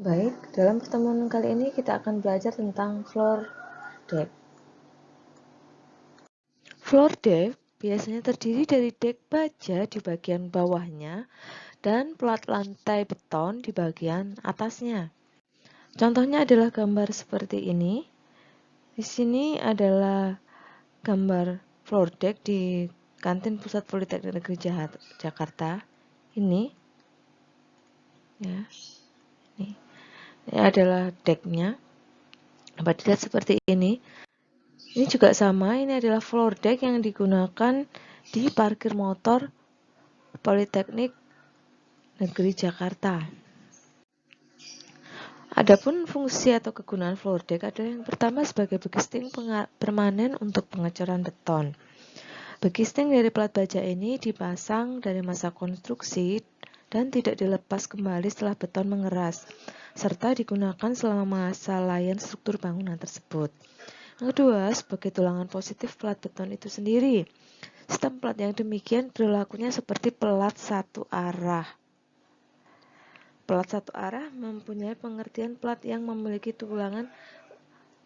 Baik, dalam pertemuan kali ini kita akan belajar tentang floor deck. Floor deck biasanya terdiri dari dek baja di bagian bawahnya dan plat lantai beton di bagian atasnya. Contohnya adalah gambar seperti ini. Di sini adalah gambar floor deck di Kantin Pusat Politeknik Negeri Jakarta. Ini, ya, ini adalah decknya. Dapat dilihat seperti ini. Ini juga sama, ini adalah floor deck yang digunakan di parkir motor Politeknik Negeri Jakarta. Adapun fungsi atau kegunaan floor deck adalah yang pertama sebagai begisting permanen untuk pengecoran beton. Begisting dari plat baja ini dipasang dari masa konstruksi dan tidak dilepas kembali setelah beton mengeras, serta digunakan selama masa layan struktur bangunan tersebut. Yang kedua, sebagai tulangan positif plat beton itu sendiri. Sistem plat yang demikian berlakunya seperti pelat satu arah. Pelat satu arah mempunyai pengertian plat yang memiliki tulangan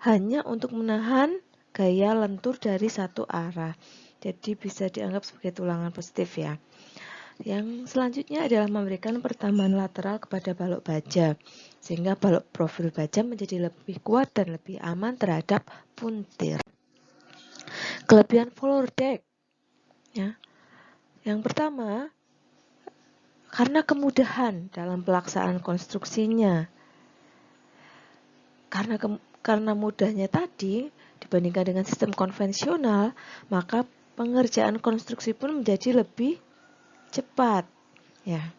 hanya untuk menahan gaya lentur dari satu arah. Jadi bisa dianggap sebagai tulangan positif ya. Yang selanjutnya adalah memberikan pertambahan lateral kepada balok baja, sehingga balok profil baja menjadi lebih kuat dan lebih aman terhadap puntir. Kelebihan floor deck, ya. Yang pertama, karena kemudahan dalam pelaksanaan konstruksinya. Karena mudahnya tadi, dibandingkan dengan sistem konvensional, maka pengerjaan konstruksi pun menjadi lebih cepat. Ya.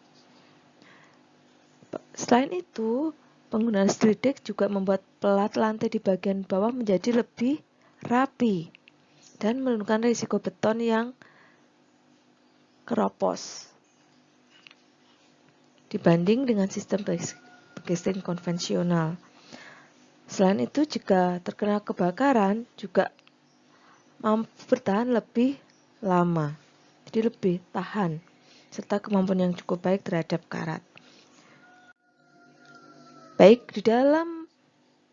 Selain itu, penggunaan steel deck juga membuat pelat lantai di bagian bawah menjadi lebih rapi dan menurunkan risiko beton yang keropos dibanding dengan sistem begisting konvensional. Selain itu, jika terkena kebakaran juga mampu bertahan lebih lama, jadi lebih tahan, serta kemampuan yang cukup baik terhadap karat. Baik, di dalam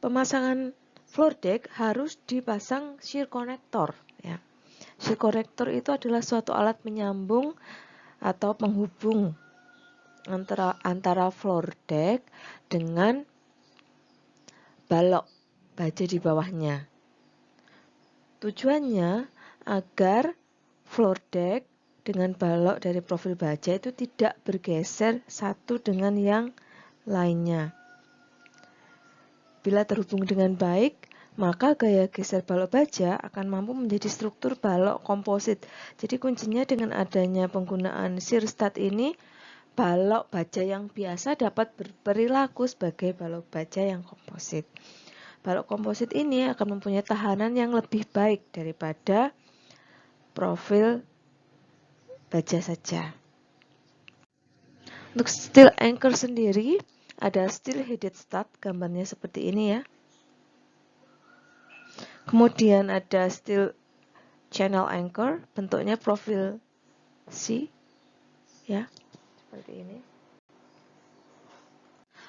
pemasangan floor deck harus dipasang shear connector. Ya. Shear connector itu adalah suatu alat penyambung atau penghubung antara floor deck dengan balok baja di bawahnya. Tujuannya agar floor deck dengan balok dari profil baja itu tidak bergeser satu dengan yang lainnya. Bila terhubung dengan baik, maka gaya geser balok baja akan mampu menjadi struktur balok komposit. Jadi kuncinya dengan adanya penggunaan shear stud ini, balok baja yang biasa dapat berperilaku sebagai balok baja yang komposit. Balok komposit ini akan mempunyai tahanan yang lebih baik daripada profil baja saja. Untuk steel anchor sendiri, ada steel headed stud, gambarnya seperti ini ya. Kemudian ada steel channel anchor, bentuknya profil C, ya, seperti ini.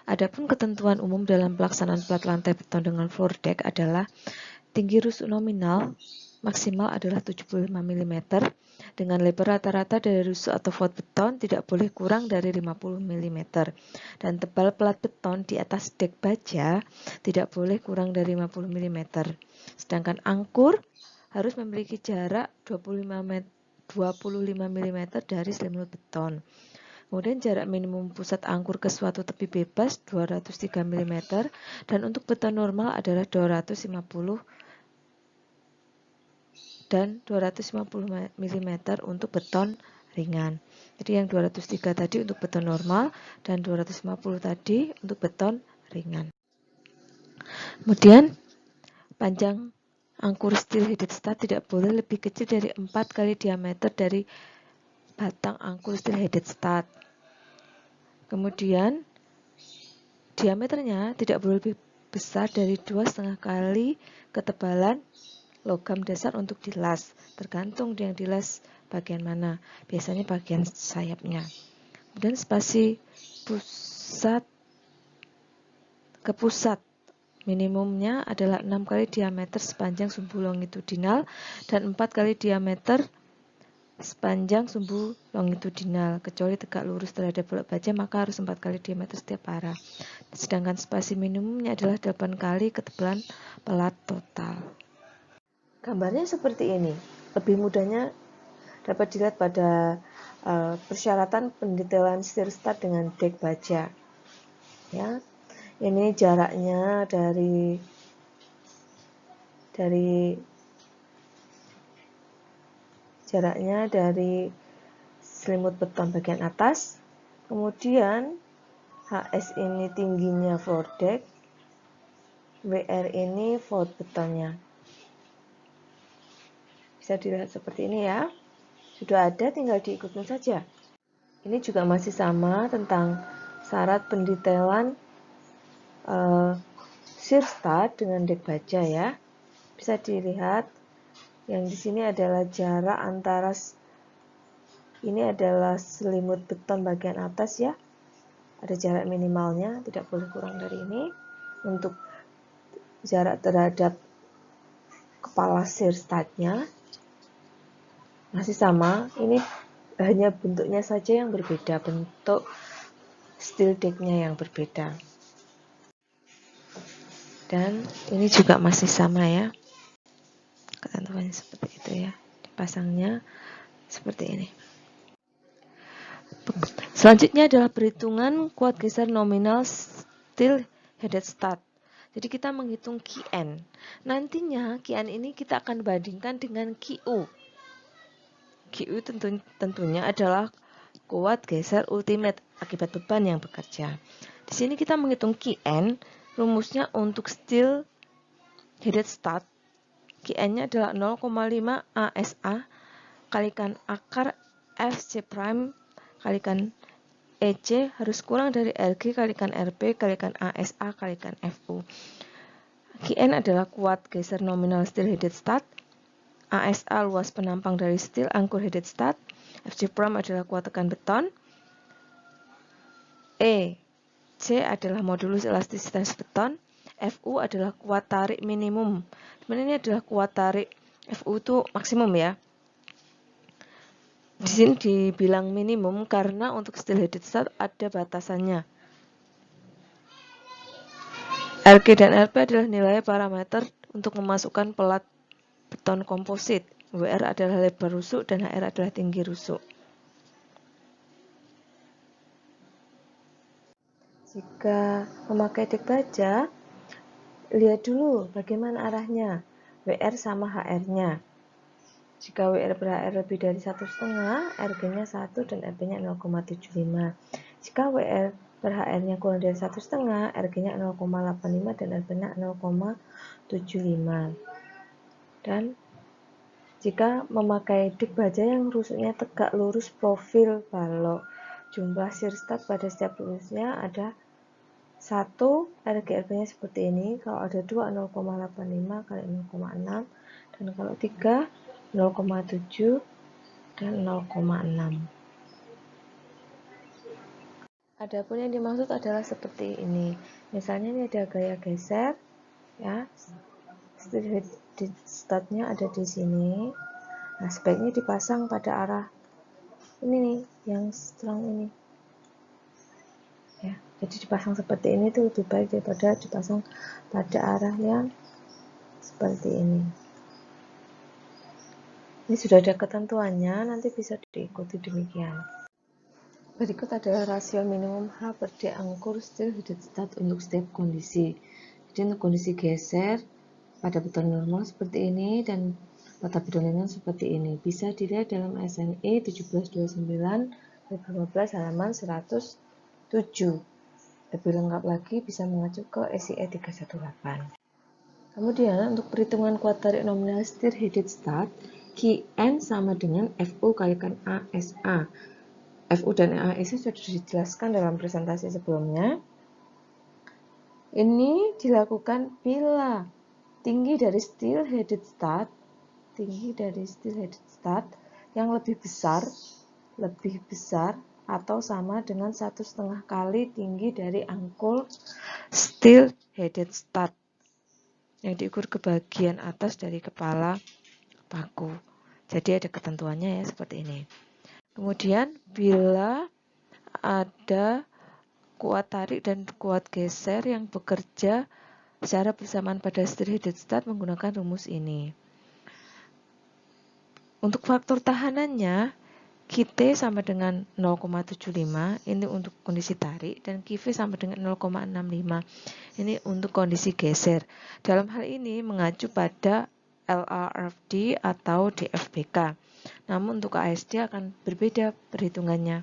Adapun ketentuan umum dalam pelaksanaan plat lantai beton dengan floor deck adalah tinggi rusuk nominal maksimal adalah 75 mm dengan lebar rata-rata dari rusuk atau vout beton tidak boleh kurang dari 50 mm dan tebal plat beton di atas dek baja tidak boleh kurang dari 50 mm. Sedangkan angkur harus memiliki jarak 25 mm dari selimut beton. Kemudian jarak minimum pusat angkur ke suatu tepi bebas 203 mm dan untuk beton normal adalah 250 dan 250 mm untuk beton ringan. Jadi yang 203 tadi untuk beton normal dan 250 tadi untuk beton ringan. Kemudian panjang angkur steel headed stud tidak boleh lebih kecil dari 4 kali diameter dari batang angkur steel headed stud. Kemudian diameternya tidak boleh lebih besar dari 2,5 kali ketebalan logam dasar untuk dilas, tergantung yang dilas bagian mana, biasanya bagian sayapnya. Kemudian spasi pusat ke pusat. Minimumnya adalah 6 kali diameter sepanjang sumbu longitudinal dan 4 kali diameter sepanjang sumbu longitudinal. Kecuali tegak lurus terhadap pelat baja, maka harus 4 kali diameter setiap arah. Sedangkan spasi minimumnya adalah 8 kali ketebalan pelat total. Gambarnya seperti ini. Lebih mudahnya dapat dilihat pada persyaratan pendetailan stir stud dengan dek baja. Ya, ini jaraknya dari selimut beton bagian atas, kemudian HS ini tingginya floor deck, WR ini vout betonnya. Bisa dilihat seperti ini ya. Sudah ada, tinggal diikutin saja. Ini juga masih sama tentang syarat pendetailan shear stud dengan dek baja ya. Bisa dilihat yang di sini adalah jarak antara, ini adalah selimut beton bagian atas ya. Ada jarak minimalnya, tidak boleh kurang dari ini. Untuk jarak terhadap kepala shear studnya masih sama. Ini hanya bentuknya saja yang berbeda, bentuk steel decknya yang berbeda. Dan ini juga masih sama ya, ketentuannya seperti itu ya, dipasangnya seperti ini. Selanjutnya adalah perhitungan kuat geser nominal steel headed stud. Jadi kita menghitung QN. Nantinya QN ini kita akan bandingkan dengan QU. QU tentunya adalah kuat geser ultimate akibat beban yang bekerja. Di sini kita menghitung QN. Rumusnya untuk steel headed stud, QN-nya adalah 0,5 ASA kalikan akar FC prime kalikan EC harus kurang dari RG kalikan RP kalikan ASA kalikan FU. QN adalah kuat geser nominal steel headed stud, ASA luas penampang dari steel angkur headed stud, FC prime adalah kuat tekan beton, C adalah modulus elastisitas beton, FU adalah kuat tarik minimum. Sebenarnya ini adalah kuat tarik, FU itu maksimum ya. Di sini dibilang minimum karena untuk steel headed stud ada batasannya. RG dan RP adalah nilai parameter untuk memasukkan pelat beton komposit. WR adalah lebar rusuk dan HR adalah tinggi rusuk. Jika memakai dek baja, lihat dulu bagaimana arahnya. WR sama HR-nya. Jika WR per HR lebih dari 1,5, RG-nya 1 dan RP-nya 0,75. Jika WR per HR-nya kurang dari 1,5, RG-nya 0,85 dan RP-nya 0,75. Dan jika memakai dek baja yang rusuknya tegak lurus profil balok, jumlah shear stud pada setiap lurusnya ada 1, RG-RP-nya seperti ini. Kalau ada 2, 0,85 kali 0,6. Dan kalau 3, 0,7 dan 0,6. Adapun yang dimaksud adalah seperti ini. Misalnya ini ada gaya geser, ya. Steel headed studnya ada di sini. Nah, sebaiknya dipasang pada arah ini nih, yang strong ini. Ya, jadi dipasang seperti ini itu lebih baik daripada dipasang pada arah yang seperti ini. Ini sudah ada ketentuannya, nanti bisa diikuti demikian. Berikut adalah rasio minimum H per D angkur steel headed stud untuk setiap kondisi. Jadi untuk kondisi geser pada beton normal seperti ini dan pada beton ringan seperti ini. Bisa dilihat dalam SNE 1729/2015 halaman 107. Lebih lengkap lagi bisa mengacu ke SIE 318. Kemudian untuk perhitungan kuat tarik nominal steel headed stud, QN sama dengan FU kalikan ASA. FU dan ASA sudah dijelaskan dalam presentasi sebelumnya. Ini dilakukan bila tinggi dari steel headed stud yang lebih besar atau sama dengan 1,5 kali tinggi dari angkul steel headed stud yang diukur ke bagian atas dari kepala paku. Jadi ada ketentuannya ya seperti ini. Kemudian bila ada kuat tarik dan kuat geser yang bekerja secara bersamaan pada steel headed stud menggunakan rumus ini. Untuk faktor tahanannya, QT sama dengan 0,75, ini untuk kondisi tarik, dan QV sama dengan 0,65, ini untuk kondisi geser. Dalam hal ini mengacu pada LRFD atau DFBK. Namun untuk ASD akan berbeda perhitungannya.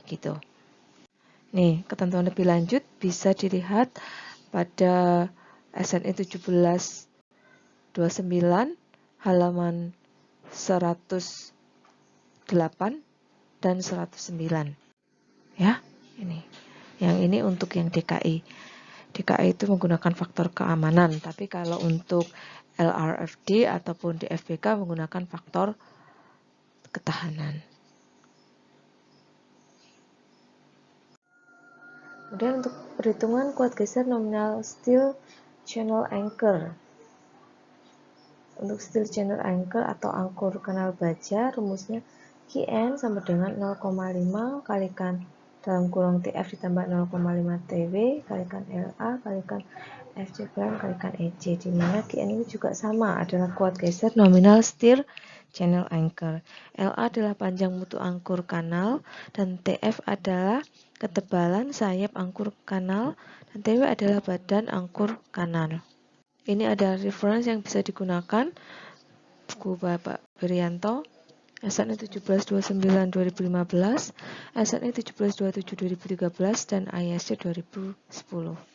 Begitu. Nih, ketentuan lebih lanjut bisa dilihat pada SNI 1729 halaman 108 dan 109. Ya, ini. Yang ini untuk yang DKI. DKI itu menggunakan faktor keamanan, tapi kalau untuk LRFD ataupun DFBK menggunakan faktor ketahanan. Kemudian untuk perhitungan kuat geser nominal steel channel anchor. Untuk steel channel anchor atau angkur kanal baja, rumusnya Qn sama dengan 0,5 kalikan dalam kurung TF ditambah 0,5 TW kalikan LA kalikan FC prime kalikan EC, di mana Qn ini juga sama adalah kuat geser nominal steel channel anchor. LA adalah panjang mutu angkur kanal dan TF adalah ketebalan sayap angkur kanal dan TW adalah badan angkur kanal. Ini adalah reference yang bisa digunakan buku Bapak Berianto, SNI 1729-2015, SNI 1727-2013, dan ISC 2010.